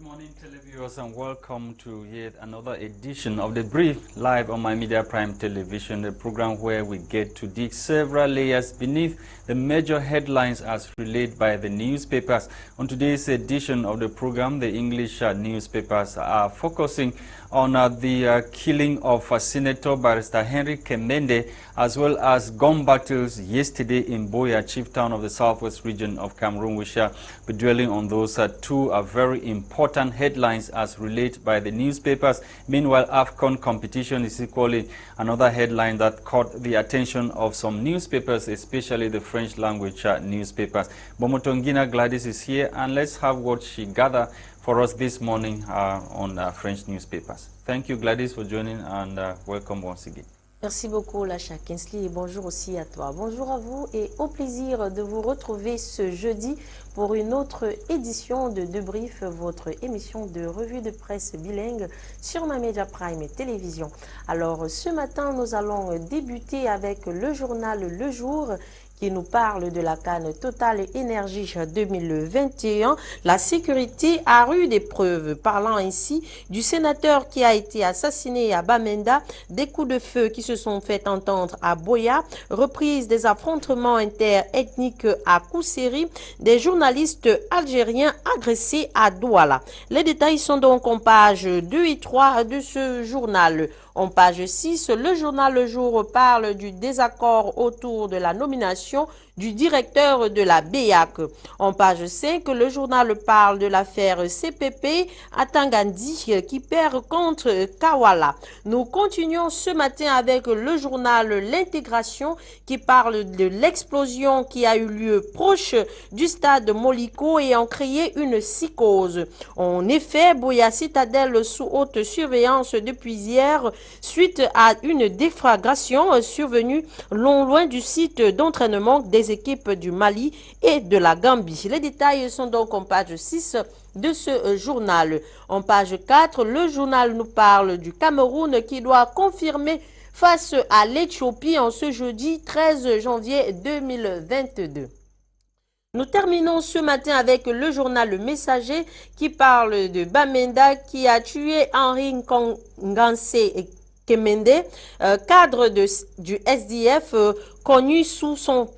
morning, televiewers, and welcome to yet another edition of The Brief, live on My Media Prime Television, the program where we get to dig several layers beneath the major headlines as relayed by the newspapers. On today's edition of the program, the English newspapers are focusing on the killing of Senator Barrister Henry Kemende, as well as gun battles yesterday in Boya, chief town of the southwest region of Cameroon. We shall be dwelling on those two very important headlines as related by the newspapers. Meanwhile, AFCON competition is equally another headline that caught the attention of some newspapers, especially the French language newspapers. Bomotonguina Gwladys is here, and let's have what she gathered for us this morning on French newspapers. Thank you, Gwladys, for joining, and welcome once again. Merci beaucoup, Lasha Kingsley, et bonjour aussi à toi. Bonjour à vous et au plaisir de vous retrouver ce jeudi pour une autre édition de Debrief, votre émission de revue de presse bilingue sur Ma Media Prime Télévision. Alors, ce matin, nous allons débuter avec le journal Le Jour, qui nous parle de la canne Total Énergie 2021. La sécurité a rude épreuve, parlant ainsi du sénateur qui a été assassiné à Bamenda, des coups de feu qui se sont fait entendre à Boya, reprise des affrontements interethniques à Kousséri, des journalistes algériens agressés à Douala. Les détails sont donc en page 2 et 3 de ce journal. En page 6, le journal Le Jour parle du désaccord autour de la nomination du directeur de la BEAC. En page 5, le journal parle de l'affaire CPP à Tangandi qui perd contre Kawala. Nous continuons ce matin avec le journal L'Intégration qui parle de l'explosion qui a eu lieu proche du stade Moliko et en créé une psychose. En effet, Boya Citadelle sous haute surveillance depuis hier suite à une déflagration survenue loin du site d'entraînement des équipes du Mali et de la Gambie. Les détails sont donc en page 6 de ce journal. En page 4, le journal nous parle du Cameroun qui doit confirmer face à l'Éthiopie en ce jeudi 13 janvier 2022. Nous terminons ce matin avec le journal Le Messager qui parle de Bamenda qui a tué Henri Ngansé Kemende, cadre du SDF, connu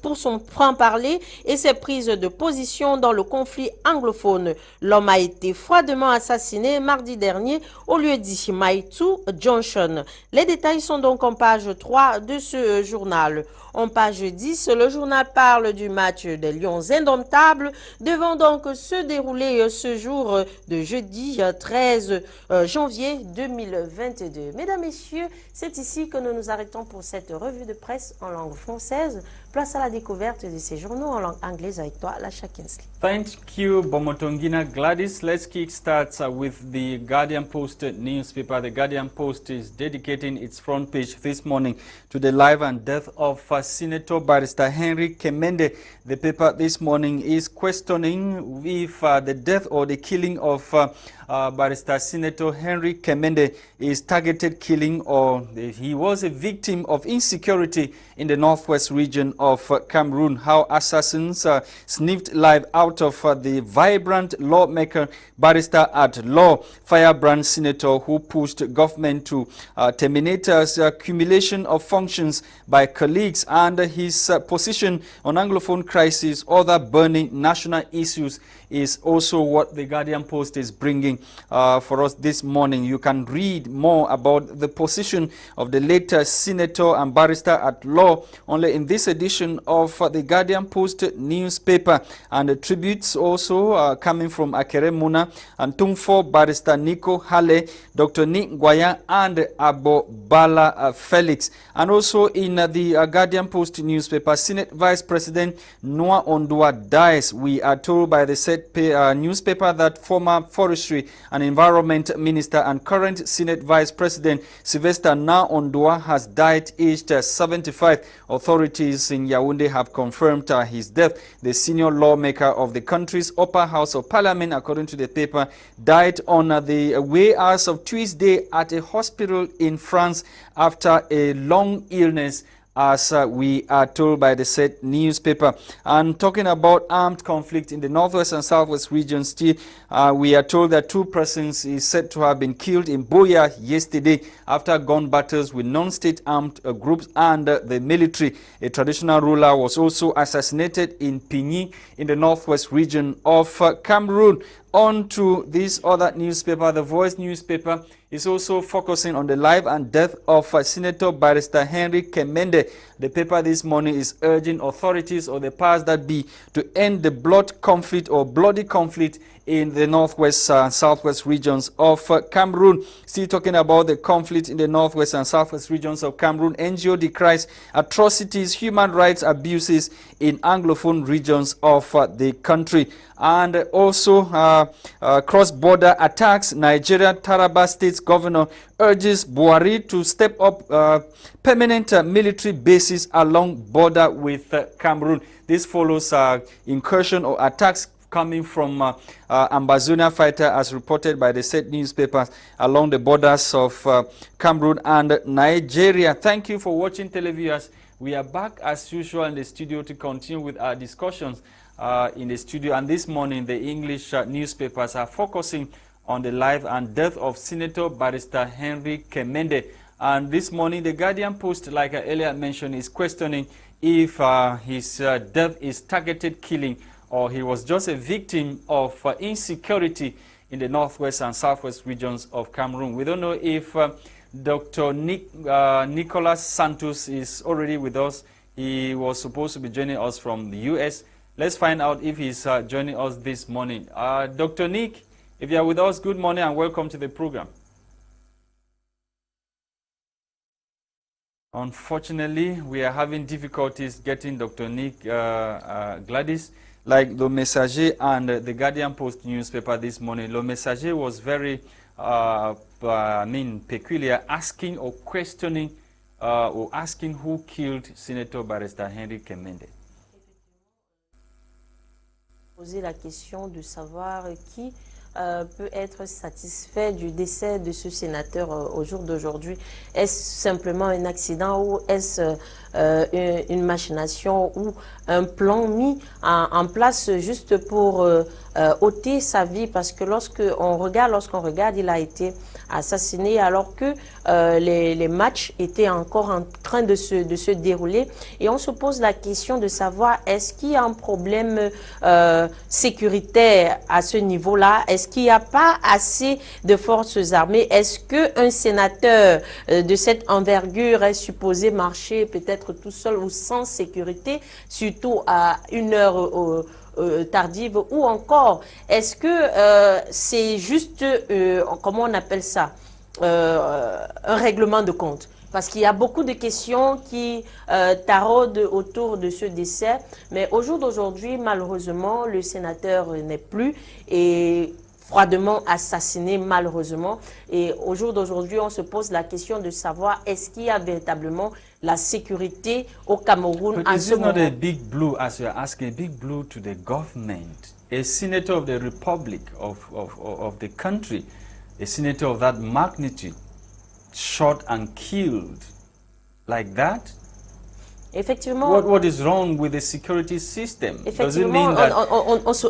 pour son franc-parler et ses prises de position dans le conflit anglophone. L'homme a été froidement assassiné mardi dernier au lieu-dit Maitu Junction. Les détails sont donc en page 3 de ce journal. En page 10, le journal parle du match des Lions indomptables devant donc se dérouler ce jour de jeudi 13 janvier 2022. Mesdames, Messieurs, c'est ici que nous nous arrêtons pour cette revue de presse en langue française. Place à la découverte de ces journaux en langue anglaise avec toi, Lasha Kingsley. Thank you, Bomotonguina Gwladys. Let's kick start with the Guardian Post newspaper. The Guardian Post is dedicating its front page this morning to the life and death of Senator Barrister Henry Kemende. The paper this morning is questioning if the death or the killing of Barrister Senator Henry Kemende is targeted killing or he was a victim of insecurity in the northwest region of Cameroon. How assassins sniffed life out of the vibrant lawmaker, barrister at law, firebrand senator who pushed government to terminate accumulation of functions by colleagues and his position on Anglophone crisis, other burning national issues is also what the Guardian Post is bringing for us this morning. You can read more about the position of the late senator and barrister at law only in this edition of the Guardian Post newspaper, and the tributes also coming from Akere Muna and Tumfo, barrister Nico Hale, Dr. Nick Gwaya and Abo Bala Felix. And also in the Guardian Post newspaper, Senate Vice President Noah Ondua dies. We are told by the said newspaper that former Forestry and Environment Minister and current Senate Vice President Sylvester Na Ondua has died aged 75. Authorities in Yaoundé have confirmed his death. The senior lawmaker of the country's upper house of parliament, according to the paper, died on the way as of Tuesday at a hospital in France after a long illness as we are told by the said newspaper. And talking about armed conflict in the northwest and southwest regions, still, we are told that 2 persons is said to have been killed in Boya yesterday after gun battles with non-state armed groups and the military. A traditional ruler was also assassinated in Pigny in the northwest region of Cameroon. On to this other newspaper, the Voice newspaper, is also focusing on the life and death of Senator Barrister Henry Kemende. The paper this morning is urging authorities or the powers that be to end the blood conflict or bloody conflict in the northwest and southwest regions of Cameroon. Still talking about the conflict in the northwest and southwest regions of Cameroon, NGO decries atrocities, human rights abuses in Anglophone regions of the country. And also cross-border attacks. Nigeria Taraba State's governor urges Buhari to step up permanent military bases along border with Cameroon. This follows incursion or attacks coming from Ambazonia fighter, as reported by the said newspapers, along the borders of Cameroon and Nigeria. Thank you for watching, televiewers. We are back as usual in the studio to continue with our discussions in the studio. And this morning, the English newspapers are focusing on the life and death of Senator Barrister Henry Kemende. And this morning, the Guardian Post, like I earlier mentioned, is questioning if his death is targeted killing or he was just a victim of insecurity in the northwest and southwest regions of Cameroon. We don't know if Dr. Nicholas Santos is already with us. He was supposed to be joining us from the U.S. Let's find out if he's joining us this morning. Dr. Nick, if you are with us, good morning and welcome to the program. Unfortunately, we are having difficulties getting Dr. Nick Gwladys. Like Le Messager and the Guardian Post newspaper this morning, Le Messager was very, peculiar, asking or questioning or asking who killed Senator Barrister Henry Kemende. Poser la question de savoir qui peut être satisfait du décès de ce sénateur au jour d'aujourd'hui. Est-ce simplement un accident ou est-ce une machination ou un plan mis en place juste pour ôter sa vie? Parce que lorsqu'on regarde, il a été assassiné alors que les matchs étaient encore en train de se dérouler. Et on se pose la question de savoir, est-ce qu'il y a un problème sécuritaire à ce niveau-là? Est-ce qu'il n'y a pas assez de forces armées? Est-ce qu'un sénateur de cette envergure est supposé marcher peut-être tout seul ou sans sécurité, surtout à une heure tardive? Ou encore, est-ce que c'est juste, comment on appelle ça, un règlement de compte? Parce qu'il y a beaucoup de questions qui taraudent autour de ce décès. Mais au jour d'aujourd'hui, malheureusement, le sénateur n'est plus et froidement assassiné, malheureusement. Et au jour d'aujourd'hui, on se pose la question de savoir est-ce qu'il y a véritablement la sécurité au Cameroun en ce moment. But is it not a big blue, as you are asking, a big blue to the government? A senator of the republic, of the country, a senator of that magnitude, shot and killed like that? Effectivement. What is wrong with the security system? Effectivement,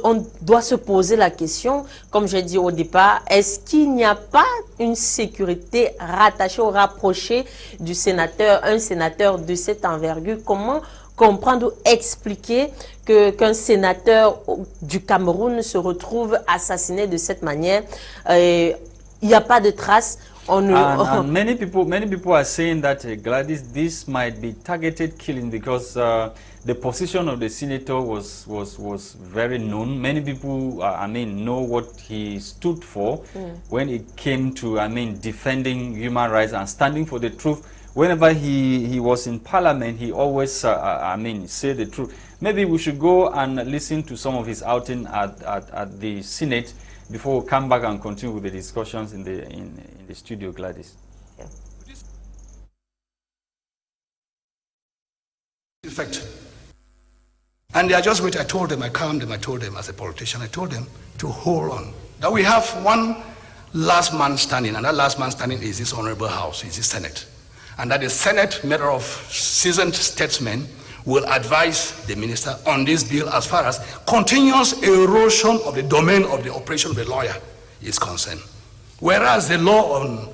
on doit se poser la question, comme j'ai dit au départ, est-ce qu'il n'y a pas une sécurité rattachée ou rapprochée du sénateur, un sénateur de cette envergure? Comment comprendre ou expliquer qu'un sénateur du Cameroun se retrouve assassiné de cette manière? Il n'y a pas de traces. And many people are saying that Gwladys, this might be targeted killing because the position of the senator was very known. Many people, know what he stood for when it came to, defending human rights and standing for the truth. Whenever he was in parliament, he always, said the truth. Maybe we should go and listen to some of his outing at the Senate before we come back and continue with the discussions in the studio, Gwladys. Yeah. Effect. And they are just waiting. I told them, I calmed them, I told them as a politician, I told them to hold on. That we have one last man standing, and that last man standing is this honorable house, is this Senate. and that the Senate, matter of seasoned statesmen, will advise the minister on this bill as far as continuous erosion of the domain of the operation of the lawyer is concerned. Whereas the law on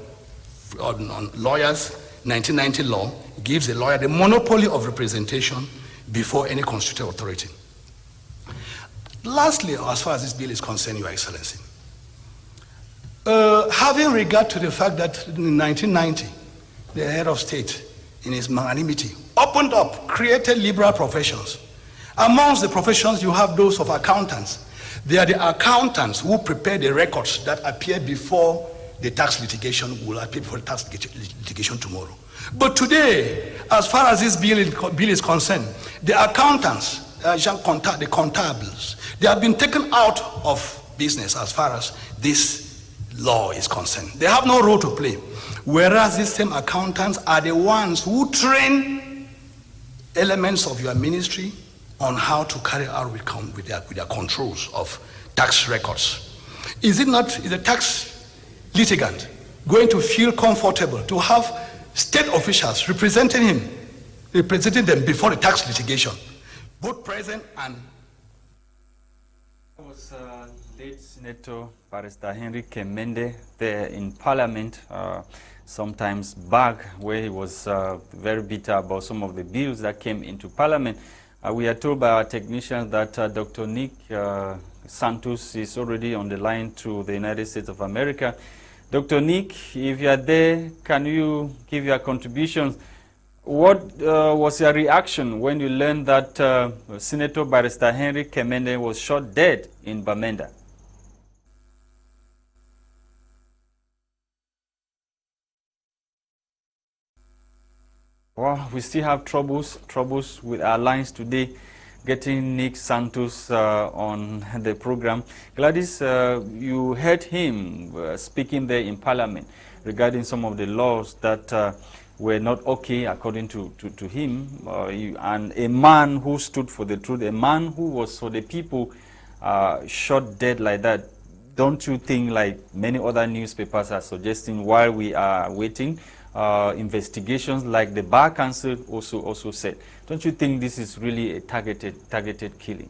lawyers, 1990 law, gives the lawyer the monopoly of representation before any constituted authority. Lastly, as far as this bill is concerned, Your Excellency, having regard to the fact that in 1990, the head of state, in his magnanimity, opened up, created liberal professions. Amongst the professions, you have those of accountants. They are the accountants who prepare the records that appear before the tax litigation will appear before the tax litigation tomorrow. But today, as far as this bill is concerned, the accountants, the contables, they have been taken out of business as far as this law is concerned. They have no role to play. Whereas these same accountants are the ones who train elements of your ministry on how to carry out with their controls of tax records. Is the tax litigant going to feel comfortable to have state officials representing them before the tax litigation, both present and... That was late Senator Barrister Henry Kemende there in Parliament sometimes back, where he was very bitter about some of the bills that came into Parliament. We are told by our technicians that Dr. Nick Santos is already on the line to the United States of America. Dr. Nick, if you are there, can you give your contributions? What was your reaction when you learned that Senator Barrister Henry Kemende was shot dead in Bamenda? Well, we still have troubles with our lines today, getting Nick Santos on the program. Gwladys, you heard him speaking there in Parliament regarding some of the laws that were not okay according to him, and a man who stood for the truth, a man who was for the people, shot dead like that. Don't you think, like many other newspapers are suggesting while we are waiting, investigations like the Bar Council also said, don't you think this is really a targeted killing?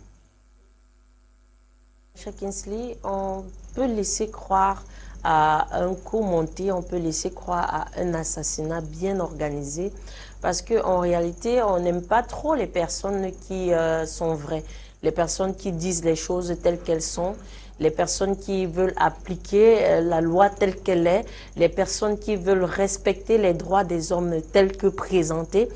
Russia Kingsley, on peut laisser croire à un coup monté, on peut laisser croire à un assassinat bien organisé, parce qu'en réalité, on n'aime pas trop les personnes qui sont vraies, les personnes qui disent les choses telles qu'elles sont, les personnes qui veulent appliquer la loi telle qu'elle est, les personnes qui veulent respecter les droits des hommes tels que présentés.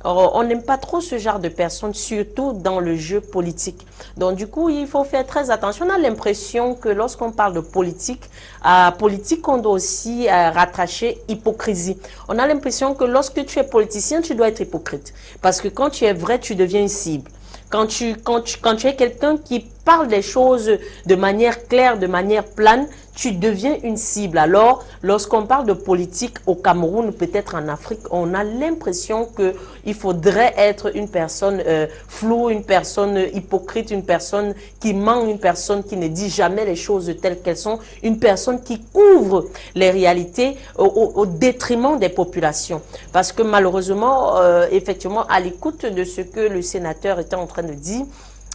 On n'aime pas trop ce genre de personnes, surtout dans le jeu politique. Donc du coup, il faut faire très attention. On a l'impression que lorsqu'on parle de politique, à politique, on doit aussi rattacher hypocrisie. On a l'impression que lorsque tu es politicien, tu dois être hypocrite. Parce que quand tu es vrai, tu deviens une cible. Quand tu es quelqu'un qui parle des choses de manière claire, de manière plane, tu deviens une cible. Alors, lorsqu'on parle de politique au Cameroun, peut-être en Afrique, on a l'impression qu'il faudrait être une personne floue, une personne hypocrite, une personne qui ment, une personne qui ne dit jamais les choses telles qu'elles sont, une personne qui couvre les réalités au détriment des populations. Parce que malheureusement, effectivement, à l'écoute de ce que le sénateur était en train de dire,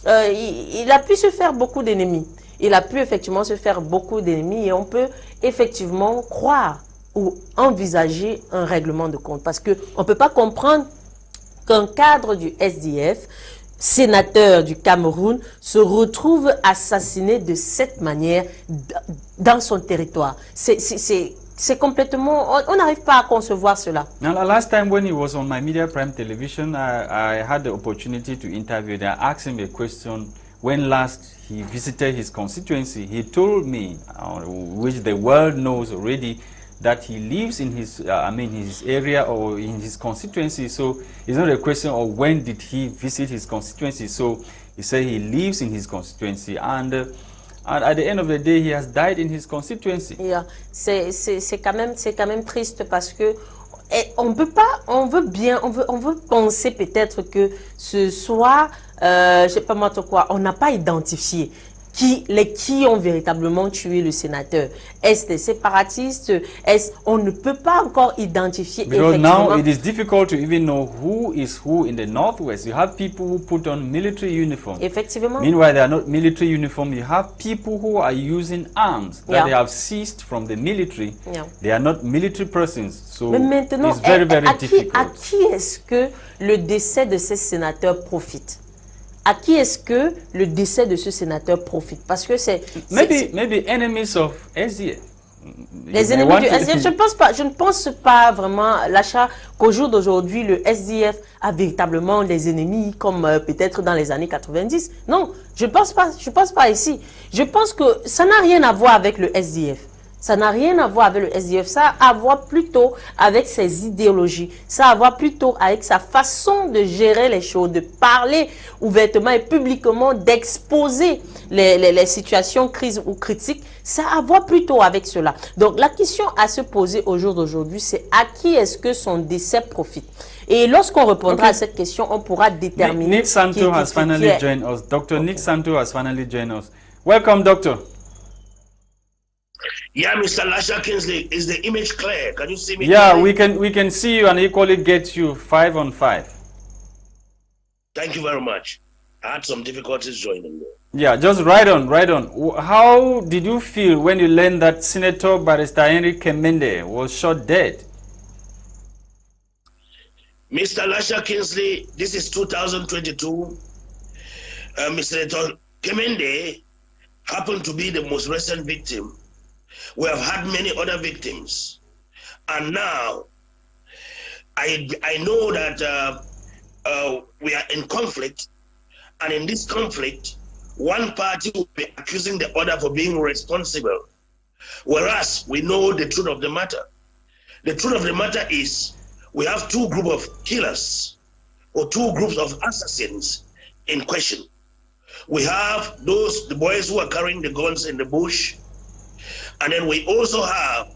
il a pu se faire beaucoup d'ennemis. Il a pu effectivement se faire beaucoup d'ennemis et on peut effectivement croire ou envisager un règlement de compte. Parce qu'on ne peut pas comprendre qu'un cadre du SDF, sénateur du Cameroun, se retrouve assassiné de cette manière dans son territoire. C'est complètement... On n'arrive pas à concevoir cela. Now, the last time when he was on my Media Prime television, I had the opportunity to interview him. I asked him a question. When last he visited his constituency, he told me, which the world knows already, that he lives in his, his area or in his constituency. So it's not a question of when did he visit his constituency. So he said he lives in his constituency, and at the end of the day, he has died in his constituency. Yeah. C'est quand même triste parce que on peut pas, on veut penser peut-être que ce soit, je sais pas moi quoi, on n'a pas identifié. qui ont véritablement tué le sénateur? Est-ce des séparatistes? On ne peut pas encore identifier because effectivement. now it is difficult to even know who is who in the northwest. You have people who put on military uniform. Effectivement. Meanwhile, they are not military uniform. You have people who are using arms that they have seized from the military. They are not military persons. So mais maintenant, it's very, very difficult. À qui est-ce que le décès de ces sénateurs profite? À qui est-ce que le décès de ce sénateur profite? Parce que c'est... Maybe enemies of SDF. Les ennemis du SDF, je ne pense pas vraiment, Lasha, qu'au jour d'aujourd'hui, le SDF a véritablement des ennemis comme peut-être dans les années 90. Non, je ne pense pas ici. Je pense que ça n'a rien à voir avec le SDF. Ça n'a rien à voir avec le SDF, ça a à voir plutôt avec ses idéologies, ça a à voir plutôt avec sa façon de gérer les choses, de parler ouvertement et publiquement, d'exposer les situations crises ou critiques, ça a à voir plutôt avec cela. Donc la question à se poser au jour d'aujourd'hui, c'est à qui est-ce que son décès profite? Et lorsqu'on répondra à cette question, on pourra déterminer... Nick Santos has finally joined us. Dr. Nick Santos has finally joined us. Welcome, doctor. Yeah, Mr. Lasha Kingsley, is the image clear? Can you see me? Yeah, clearly? we can see you and equally get you 5 on 5. Thank you very much. I had some difficulties joining you. Yeah, just right on. How did you feel when you learned that Senator Barrister Henry Kemende was shot dead? Mr. Lasha Kingsley, this is 2022. Mr. Kemende happened to be the most recent victim. We have had many other victims, and now I know that we are in conflict, and in this conflict, one party will be accusing the other for being responsible, whereas we know the truth of the matter. The truth of the matter is we have two groups of killers or two groups of assassins in question. We have the boys who are carrying the guns in the bush. And then we also have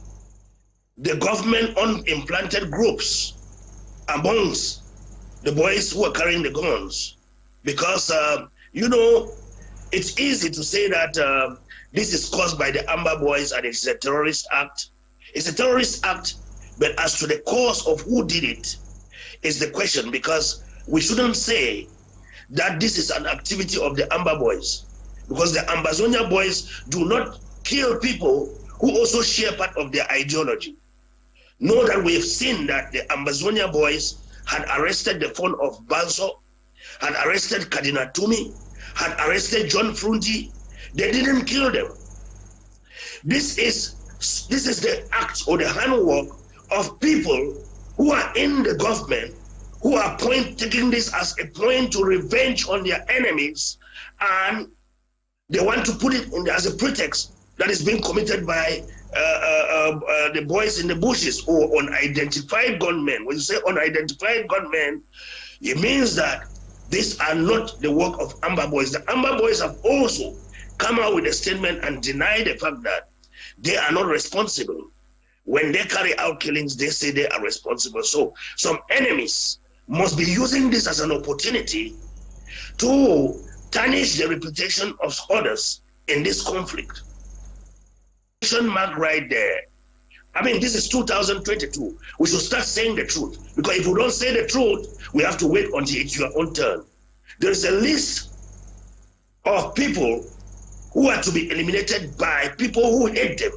the government unimplanted groups amongst the boys who are carrying the guns. Because, you know, it's easy to say that this is caused by the Amber Boys and it's a terrorist act. It's a terrorist act, but as to the cause of who did it is the question, because we shouldn't say that this is an activity of the Amber Boys, because the Ambazonia Boys do not kill people who also share part of their ideology. Know that we have seen that the Ambazonia Boys had arrested the phone of Banso, had arrested Kadina Tumi, had arrested John Frunti. They didn't kill them. This is the act or the handwork of people who are in the government, who are taking this as a point to revenge on their enemies, and they want to put it as a pretext that is being committed by the boys in the bushes or unidentified gunmen. When you say unidentified gunmen, it means that these are not the work of Amber Boys. The Amber Boys have also come out with a statement and denied the fact that they are not responsible. When they carry out killings, they say they are responsible. So some enemies must be using this as an opportunity to tarnish the reputation of others in this conflict. Mark right there. I mean, this is 2022. We should start saying the truth, because if we don't say the truth, we have to wait until it's your own turn. There is a list of people who are to be eliminated by people who hate them.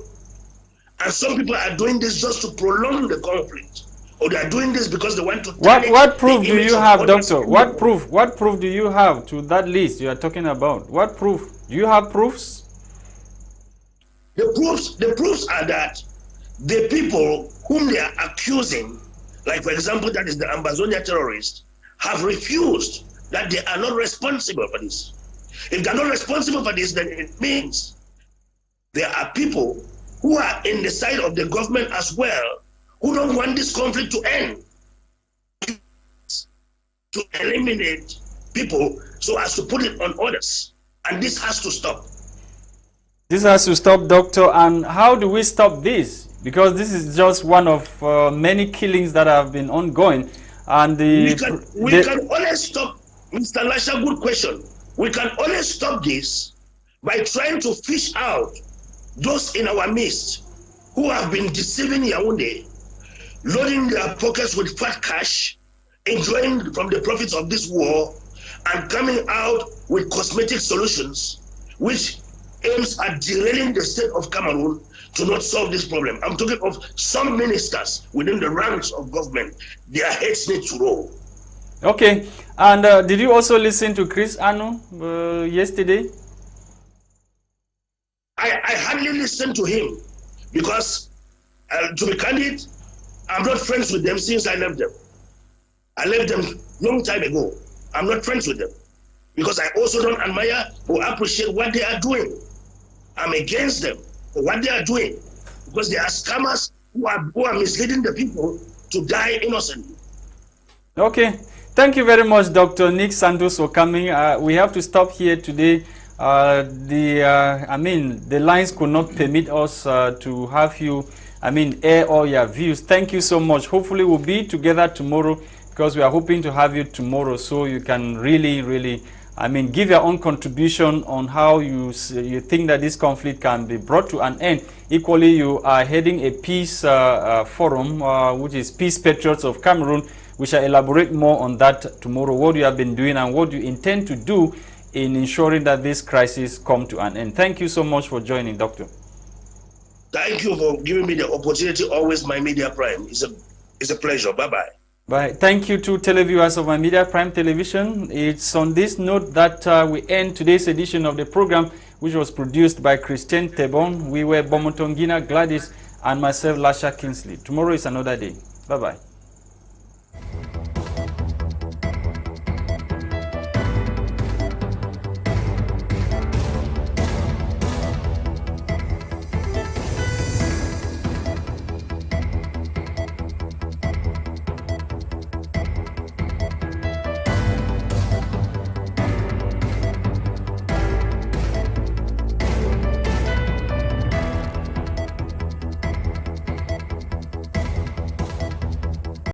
And some people are doing this just to prolong the conflict, or they are doing this because they want to... What proof do you have, doctor? What proof do you have to that list you are talking about? What proof? Do you have proofs? The proofs are that the people whom they are accusing, like for example, that is the Ambazonia terrorists, have refused that they are not responsible for this. If they're not responsible for this, then it means there are people who are in the side of the government as well, who don't want this conflict to end, to eliminate people so as to put it on others. And this has to stop. This has to stop, doctor. And how do we stop this? Because this is just one of many killings that have been ongoing. And we can only stop, Mr. Lasha, good question. We can only stop this by trying to fish out those in our midst who have been deceiving Yaoundé, loading their pockets with fat cash, enjoying from the profits of this war, and coming out with cosmetic solutions, which aims at derailing the state of Cameroon to not solve this problem. I'm talking of some ministers within the ranks of government. Their heads need to roll. Okay, and did you also listen to Chris Anu yesterday? I hardly listened to him because, to be candid, I'm not friends with them since I left them. I left them long time ago. I'm not friends with them because I also don't admire or appreciate what they are doing. I'm against them for what they are doing because they are scammers who are misleading the people to die innocently. Okay, thank you very much, Dr. Nick Santos, for coming. We have to stop here today. The lines could not permit us to have you, air all your views. Thank you so much. Hopefully we'll be together tomorrow because we are hoping to have you tomorrow so you can really, give your own contribution on how you think that this conflict can be brought to an end. Equally, you are heading a peace forum, which is Peace Patriots of Cameroon. We shall elaborate more on that tomorrow, what you have been doing and what you intend to do in ensuring that this crisis come to an end. Thank you so much for joining, Doctor. Thank you for giving me the opportunity. Always my Media Prime. It's a pleasure. Bye-bye. Bye. Thank you to televiewers of my Media Prime Television. It's on this note that we end today's edition of the program, which was produced by Christain, Tebong. We were Bomotonguina, Gwladys, and myself, Lasha Kingsley. Tomorrow is another day. Bye-bye.